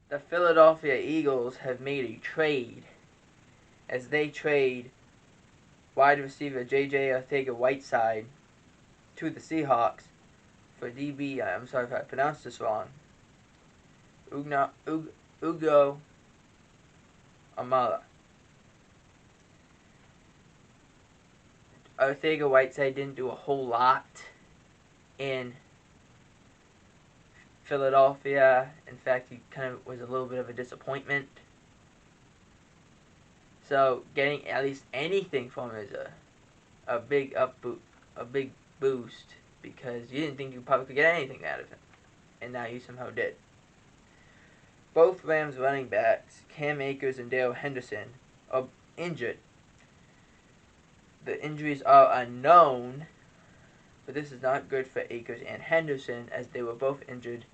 the Philadelphia Eagles have made a trade as they trade wide receiver J.J. Arcega-Whiteside to the Seahawks for DB, I'm sorry if I pronounced this wrong, Ugo Amala. Arcega-Whiteside didn't do a whole lot in Philadelphia. In fact, he kind of was a little bit of a disappointment. So getting at least anything from him is a big boost, because you didn't think you probably could get anything out of him, and now you somehow did. Both Rams running backs, Cam Akers and Darrell Henderson, are injured. The injuries are unknown, but this is not good for Akers and Henderson, as they were both injured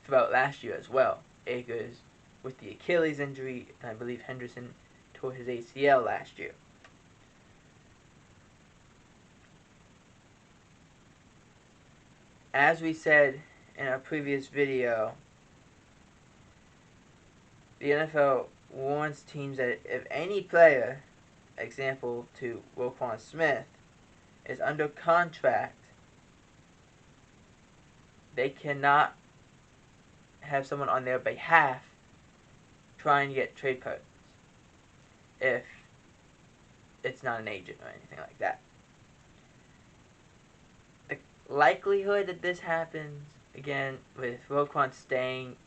throughout last year as well. Akers with the Achilles injury, and I believe Henderson tore his ACL last year. As we said in our previous video, the NFL warns teams that if any player, example to Roquan Smith, is under contract, they cannot have someone on their behalf trying to get trade partners if it's not an agent or anything like that. The likelihood that this happens, again, with Roquan staying,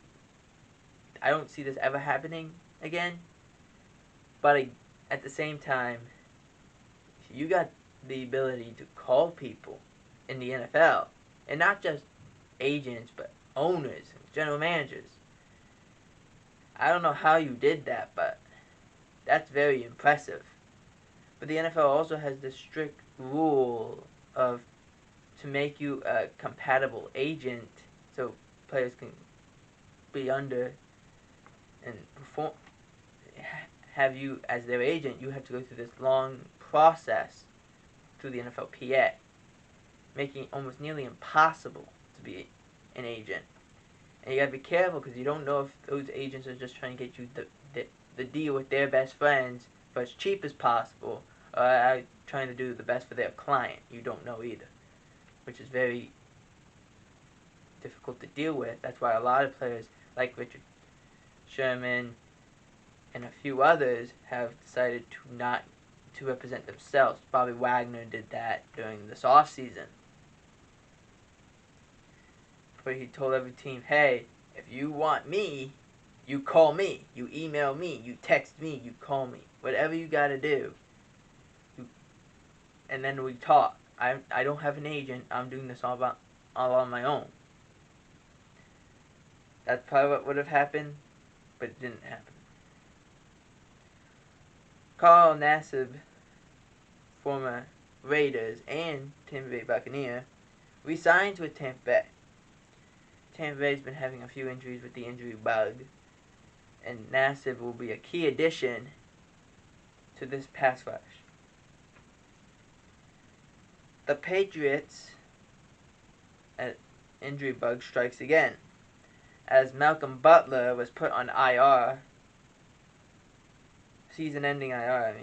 I don't see this ever happening again. But at the same time, you got the ability to call people in the NFL, and not just agents, but owners and general managers. I don't know how you did that, but that's very impressive. But the NFL also has this strict rule of to make you a compatible agent, so players can be under and perform, have you as their agent. You have to go through this long process through the NFLPA, making it almost nearly impossible to be an agent. And you gotta be careful, because you don't know if those agents are just trying to get you the deal with their best friends for as cheap as possible, or are trying to do the best for their client. You don't know either, which is very difficult to deal with. That's why a lot of players like Richard Sherman and a few others have decided not to represent themselves. Bobby Wagner did that during this off season, where he told every team, hey, if you want me, you call me, you email me, you text me, you call me, whatever you gotta do, and then we talk. I don't have an agent. I'm doing this all on my own. That's probably what would have happened, but it didn't happen. Carl Nassib, former Raiders and Tampa Bay Buccaneer, re-signs with Tampa Bay. Tampa Bay's been having a few injuries with the injury bug, and Nassib will be a key addition to this pass rush. The Patriots, injury bug strikes again, as Malcolm Butler was put on IR, season-ending IR,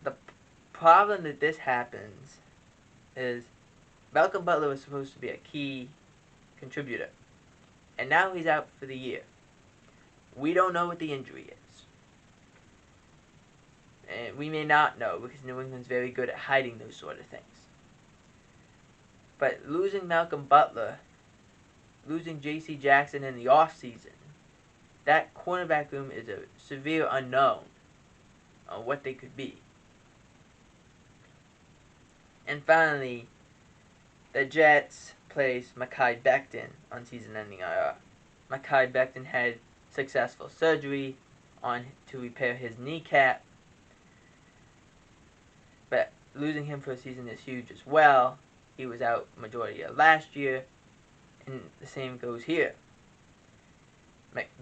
The problem that this happens is Malcolm Butler was supposed to be a key contributor, and now he's out for the year. We don't know what the injury is, and we may not know, because New England's very good at hiding those sort of things. But losing Malcolm Butler, losing J.C. Jackson in the offseason, that cornerback room is a severe unknown on what they could be. And finally, the Jets placed Mekhi Becton on season-ending IR. Mekhi Becton had successful surgery to repair his kneecap, but losing him for a season is huge as well. He was out majority of last year, and the same goes here.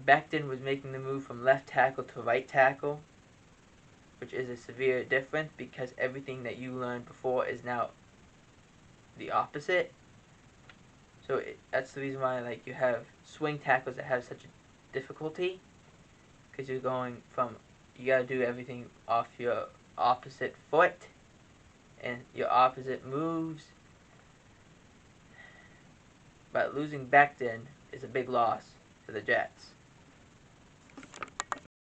Becton was making the move from left tackle to right tackle, which is a severe difference, because everything that you learned before is now the opposite. So that's the reason why you have swing tackles that have such a difficulty because you're going from you gotta do everything off your opposite foot and your opposite moves. But losing Becton is a big loss to the Jets.